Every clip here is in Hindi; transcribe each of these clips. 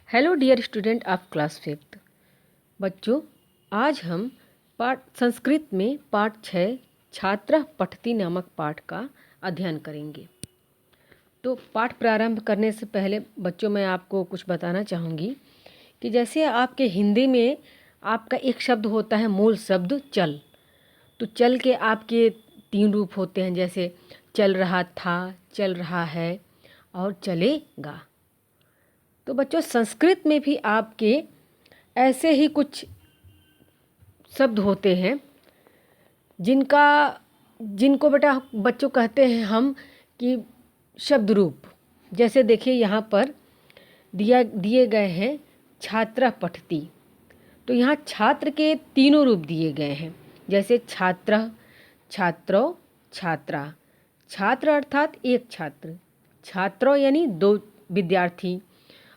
Hello dear student of class 5th। बच्चों, आज हम पाठ संस्कृत में पाठ 6 छात्रा पठती नामक पाठ का अध्ययन करेंगे। तो पाठ प्रारंभ करने से पहले बच्चों मैं आपको कुछ बताना चाहूँगी कि जैसे आपके हिंदी में आपका एक शब्द होता है, मूल शब्द चल। तो चल के आपके 3 रूप होते हैं, जैसे चल रहा था, चल रहा है और चलेगा। तो बच्चों, संस्कृत में भी आपके ऐसे ही कुछ शब्द होते हैं जिनको बेटा बच्चों कहते हैं हम कि शब्द रूप। जैसे देखिए यहाँ पर दिए गए हैं छात्रा पठती। तो यहाँ छात्र के तीनों रूप दिए गए हैं, जैसे छात्र, छात्रो, छात्रा। छात्र अर्थात एक छात्र, छात्रों यानी 2 विद्यार्थी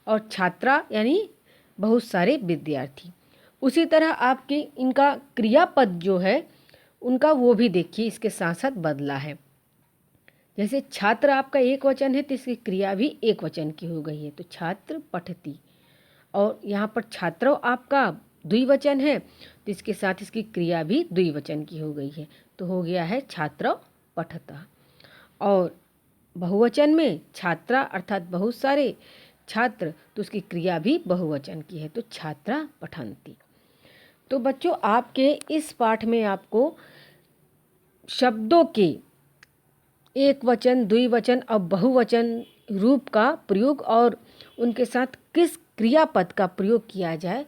और छात्रा यानी बहुत सारे विद्यार्थी। उसी तरह आपके इनका क्रियापद जो है उनका वो भी देखिए इसके साथ साथ बदला है। जैसे छात्र आपका एक वचन है तो इसकी क्रिया भी एक वचन की हो गई है, तो छात्र पठती। और यहाँ पर छात्रों आपका द्विवचन है तो इसके साथ इसकी क्रिया भी द्विवचन की हो गई है, तो हो गया है छात्रों पठता। और बहुवचन में छात्रा अर्थात बहुत सारे छात्र, तो उसकी क्रिया भी बहुवचन की है, तो छात्रा पठन्ति। तो बच्चों, आपके इस पाठ में आपको शब्दों के एक वचन, द्विवचन और बहुवचन रूप का प्रयोग और उनके साथ किस क्रियापद का प्रयोग किया जाए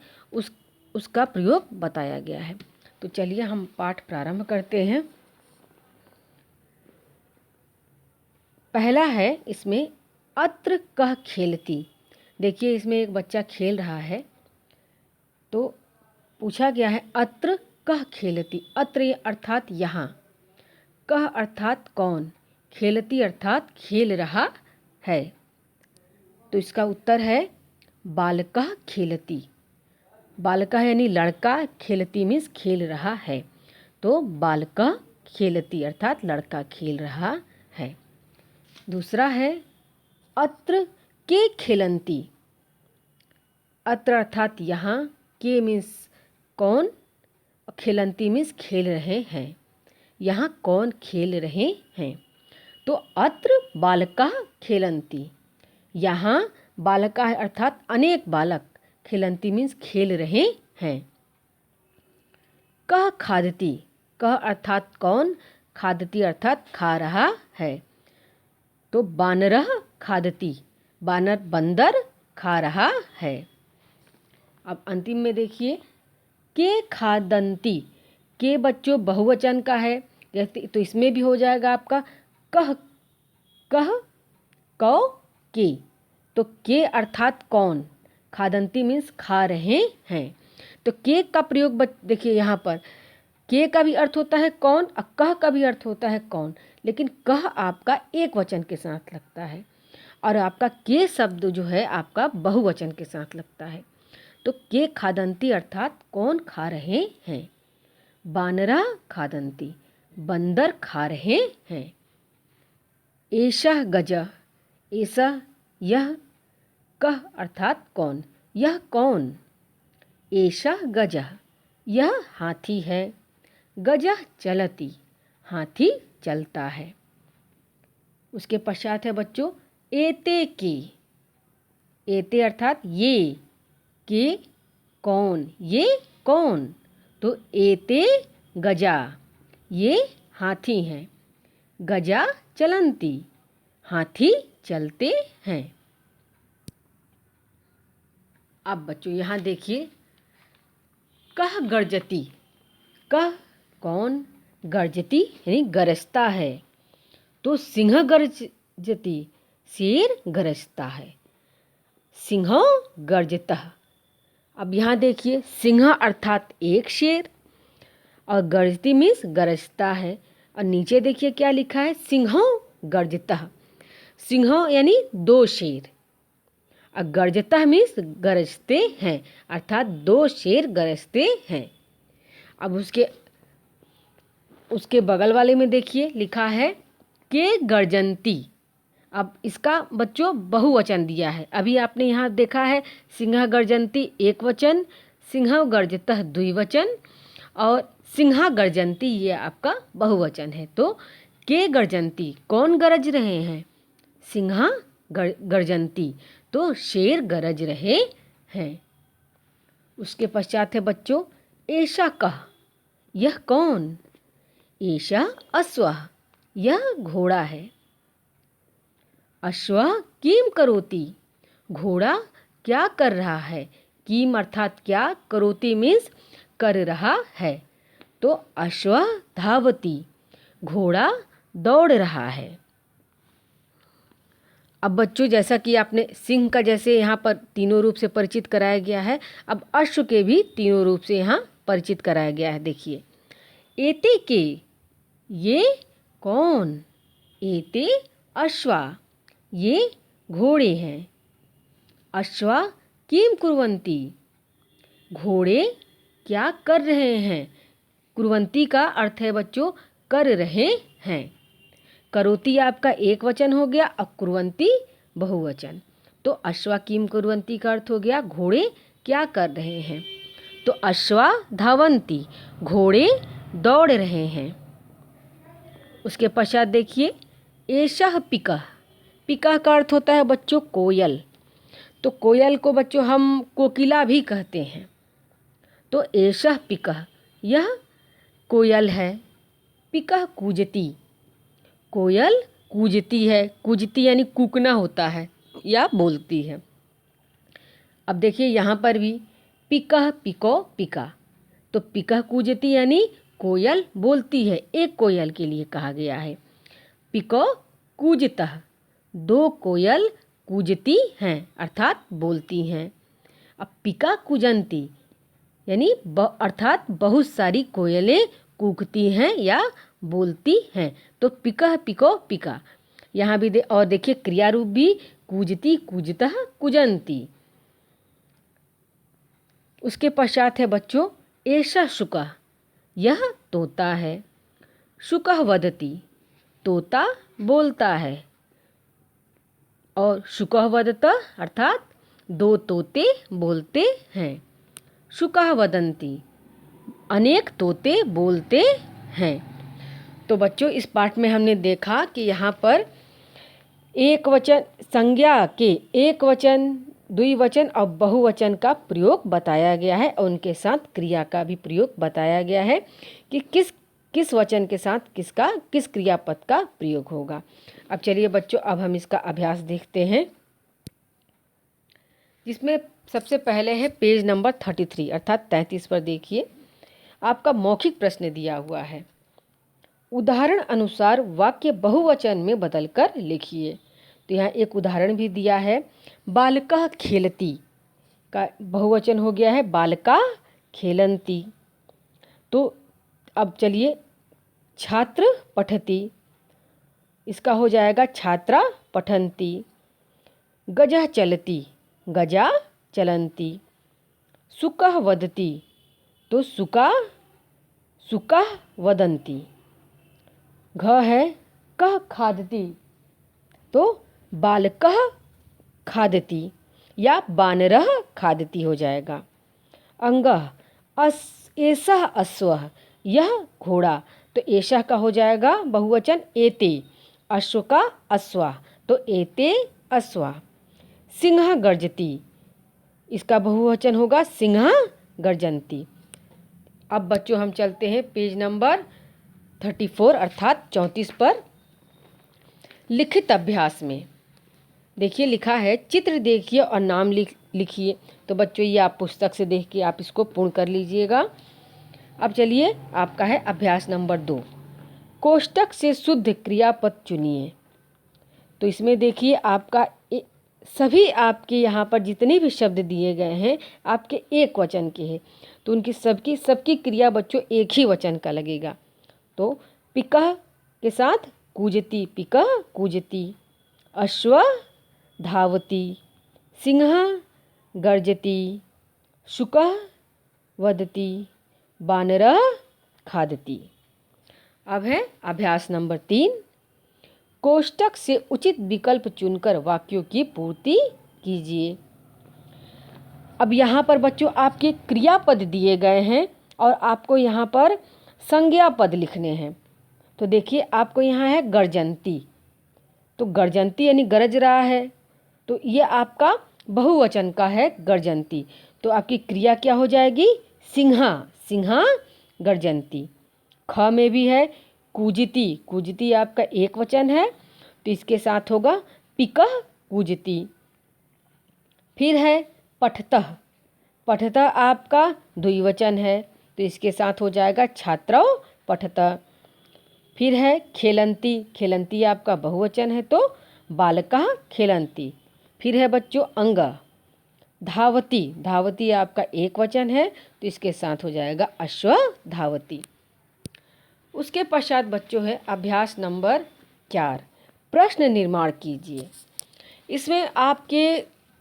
उसका प्रयोग बताया गया है। तो चलिए हम पाठ प्रारंभ करते हैं। पहला है इसमें अत्र कह खेलती। देखिए इसमें एक बच्चा खेल रहा है, तो पूछा गया है अत्र कह खेलती। अत्र अर्थात यहाँ, कह अर्थात कौन, खेलती अर्थात खेल रहा है। तो इसका उत्तर है बालकः खेलती। बालकः यानी लड़का, खेलती मीन्स खेल रहा है, तो बालकः खेलती अर्थात लड़का खेल रहा है। दूसरा है अत्र के खेलन्ति। अत्र अर्थात यहाँ, के मीन्स कौन, खेलन्ति मीन्स खेल रहे हैं। यहाँ कौन खेल रहे हैं, तो अत्र बालकाः खेलन्ति। यहाँ बालकाः अर्थात अनेक बालक, खेलन्ति मीन्स खेल रहे हैं। कः खादति। कः अर्थात कौन, खादति अर्थात खा रहा है, तो बानरः खादति। बानर बंदर खा रहा है। अब अंतिम में देखिए के खादन्ति। के बच्चों बहुवचन का है, तो इसमें भी हो जाएगा आपका कह, कह, कौ, के। तो के अर्थात कौन, खादन्ति मीन्स खा रहे हैं, तो के का प्रयोग देखिए यहाँ पर के का भी अर्थ होता है कौन और कह का भी अर्थ होता है कौन, लेकिन कह आपका एक वचन के साथ लगता है और आपका के शब्द जो है आपका बहुवचन के साथ लगता है। तो के खादन्ति अर्थात कौन खा रहे हैं। बानरा खादन्ति, बंदर खा रहे हैं। एषः गजः। एषः यह, कह अर्थात कौन, यह कौन। एषः गजः, यह हाथी है। गजः चलति, हाथी चलता है। उसके पश्चात है बच्चों एते के। एते अर्थात ये, के कौन, ये कौन, तो एते गजा, ये हाथी हैं। गजा चलन्ति, हाथी चलते हैं। अब बच्चों यहाँ देखिए कह गर्जती। कह कौन, गर्जती यानी गरजता है, तो सिंह गर्जती, शेर गरजता है। सिंह गर्जतः। अब यहाँ देखिए सिंह अर्थात एक शेर और गर्जती मीन्स गरजता है, और नीचे देखिए क्या लिखा है सिंह गर्जतः। सिंह यानी 2 शेर और गर्जतः मीन्स गरजते हैं, अर्थात 2 शेर गरजते हैं। अब उसके बगल वाले में देखिए लिखा है के गर्जन्ति, अब इसका बच्चों बहुवचन दिया है। अभी आपने यहाँ देखा है सिंह गर्जन्ति एक वचन, सिंह गर्जतः द्विवचन और सिंहा गर्जन्ति ये आपका बहुवचन है। तो के गर्जन्ति कौन गरज रहे हैं? सिंहा गर्जन्ति तो शेर गरज रहे हैं। उसके पश्चात है बच्चों एषा कः, यह कौन? एषा अश्वः, यह घोड़ा है। अश्वः किम करोति, घोड़ा क्या कर रहा है? किम अर्थात क्या, करोति मीन्स कर रहा है। तो अश्वः धावति, घोड़ा दौड़ रहा है। अब बच्चों जैसा कि आपने सिंह का जैसे यहाँ पर तीनों रूप से परिचित कराया गया है, अब अश्व के भी तीनों रूप से यहाँ परिचित कराया गया है। देखिए एते के, ये कौन? एते अश्वा, ये घोड़े हैं। अश्वा किम कुर्वन्ति, घोड़े क्या कर रहे हैं? कुर्वन्ति का अर्थ है बच्चों कर रहे हैं। करोति आपका एक वचन हो गया और कुर्वन्ति बहुवचन। तो अश्वा किम कुर्वन्ति का अर्थ हो गया घोड़े क्या कर रहे हैं। तो अश्वा धावन्ति, घोड़े दौड़ रहे हैं। उसके पश्चात देखिए एषः पिकः, पिकः का अर्थ होता है बच्चों कोयल। तो कोयल को बच्चों हम कोकिला भी कहते हैं। तो एषः पिकः, यह कोयल है। पिकः कूजति, कोयल कूजती है। कूजती यानी कूकना होता है या बोलती है। अब देखिए यहाँ पर भी पिकः पिको पिका, तो पिकः कूजती यानी कोयल बोलती है, एक कोयल के लिए कहा गया है। पिको कूजतः, दो कोयल कूजती हैं अर्थात बोलती हैं। अब पिका कूजन्ति यानी अर्थात बहुत सारी कोयलें कूकती हैं या बोलती हैं। तो पिकः पिको पिका, यहाँ भी और देखिए क्रिया रूप भी कूजती कूजतः कूजन्ति। उसके पश्चात है बच्चों एषः शुकः, यह तोता है। शुकः वदति, तोता बोलता है। और शुकः वदत अर्थात दो तोते बोलते हैं। शुकः वदन्ति, अनेक तोते बोलते हैं। तो बच्चों इस पाठ में हमने देखा कि यहाँ पर एक वचन संज्ञा के एक वचन, द्विवचन और बहुवचन का प्रयोग बताया गया है और उनके साथ क्रिया का भी प्रयोग बताया गया है कि किस वचन के साथ किस क्रियापद का प्रयोग होगा। अब चलिए बच्चों अब हम इसका अभ्यास देखते हैं, जिसमें सबसे पहले है पेज नंबर 33 अर्थात 33 पर देखिए आपका मौखिक प्रश्न दिया हुआ है। उदाहरण अनुसार वाक्य बहुवचन में बदलकर लिखिए। तो यहाँ एक उदाहरण भी दिया है, बालका खेलती का बहुवचन हो गया है बालका खेलन्ति। तो अब चलिए छात्र पठति, इसका हो जाएगा छात्रा पठन्ति। गजः चलति, गजा चलन्ति। सुकः वदति, तो सुकः वदन्ति। घ है कः खादति, तो बालकः खादति या बानरः खादति हो जाएगा। अंगः एषः अश्वः, यह घोड़ा। तो एषः का हो जाएगा बहुवचन एते, अश्व का अश्वा, तो एते अश्वा। सिंह गर्जति, इसका बहुवचन होगा सिंह गर्जन्ति। अब बच्चों हम चलते हैं पेज नंबर 34 अर्थात 34 पर। लिखित अभ्यास में देखिए लिखा है चित्र देखिए और नाम लिखिए। तो बच्चों ये आप पुस्तक से देख के आप इसको पूर्ण कर लीजिएगा। अब चलिए आपका है अभ्यास नंबर 2, कोष्टक से शुद्ध क्रियापद चुनिए। तो इसमें देखिए आपका सभी आपके यहाँ पर जितने भी शब्द दिए गए हैं आपके एक वचन के हैं, तो उनकी सबकी क्रिया बच्चों एक ही वचन का लगेगा। तो पिकः के साथ कूजति, पिकः कूजति। अश्व धावति, सिंह गर्जति। शुकः वदति, बानरः खादति। अब है अभ्यास नंबर 3, कोष्टक से उचित विकल्प चुनकर वाक्यों की पूर्ति कीजिए। अब यहाँ पर बच्चों आपके क्रियापद दिए गए हैं और आपको यहाँ पर संज्ञा पद लिखने हैं। तो देखिए आपको यहाँ है गर्जंती, तो गर्जंती यानी गरज रहा है, तो ये आपका बहुवचन का है गर्जंती। तो आपकी क्रिया क्या हो जाएगी? सिंहा, सिंहा गर्जंती। ख में भी है कूजती, कूजती आपका एक वचन है, तो इसके साथ होगा पिकह कूजती। फिर है पठतः, पठतः आपका द्विवचन है, तो इसके साथ हो जाएगा छात्रौ पठतः। फिर है खेलंती, खेलंती आपका बहुवचन है, तो बालकः खेलंती। फिर है बच्चों अंग, धावती, धावती आपका एक वचन है, तो इसके साथ हो जाएगा अश्व धावती। उसके पश्चात बच्चों है अभ्यास नंबर 4, प्रश्न निर्माण कीजिए। इसमें आपके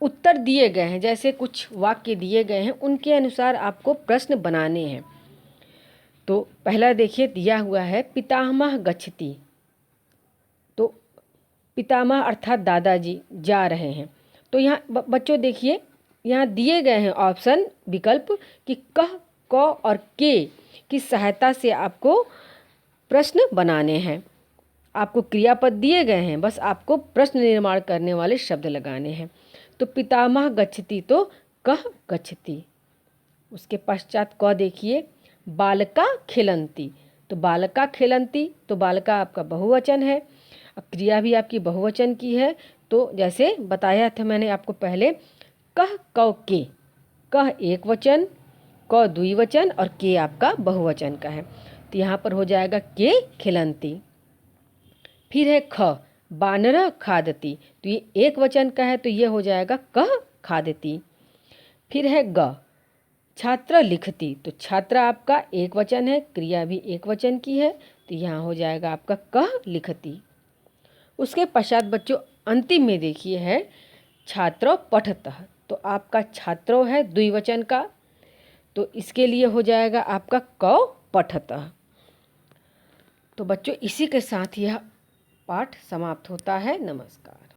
उत्तर दिए गए हैं, जैसे कुछ वाक्य दिए गए हैं उनके अनुसार आपको प्रश्न बनाने हैं। तो पहला देखिए दिया हुआ है पितामह गच्छति, तो पितामह अर्थात दादाजी जा रहे हैं। तो यहाँ बच्चों देखिए यहाँ दिए गए हैं ऑप्शन विकल्प कि कह, क और के की सहायता से आपको प्रश्न बनाने हैं। आपको क्रियापद दिए गए हैं, बस आपको प्रश्न निर्माण करने वाले शब्द लगाने हैं। तो पितामह गच्छति तो कह गच्छति। उसके पश्चात क देखिए बालका खेलंती, तो बालका खेलंती, तो बालका आपका बहुवचन है, क्रिया भी आपकी बहुवचन की है। तो जैसे बताया था मैंने आपको पहले, कह कौ के, कह एक वचन, क द्विवचन और के आपका बहुवचन का है, तो यहाँ पर हो जाएगा के खेलंती। फिर है ख बानर खादती, तो ये एक वचन का है, तो ये हो जाएगा कह खादती। फिर है ग छात्र लिखती, तो छात्र आपका एक वचन है, क्रिया भी एक वचन की है, तो यहाँ हो जाएगा आपका कह लिखती। उसके पश्चात बच्चों अंतिम में देखिए है छात्र पठतः, तो आपका छात्रो है द्विवचन का, तो इसके लिए हो जाएगा आपका क पठतः। तो बच्चों इसी के साथ यह पाठ समाप्त होता है। नमस्कार।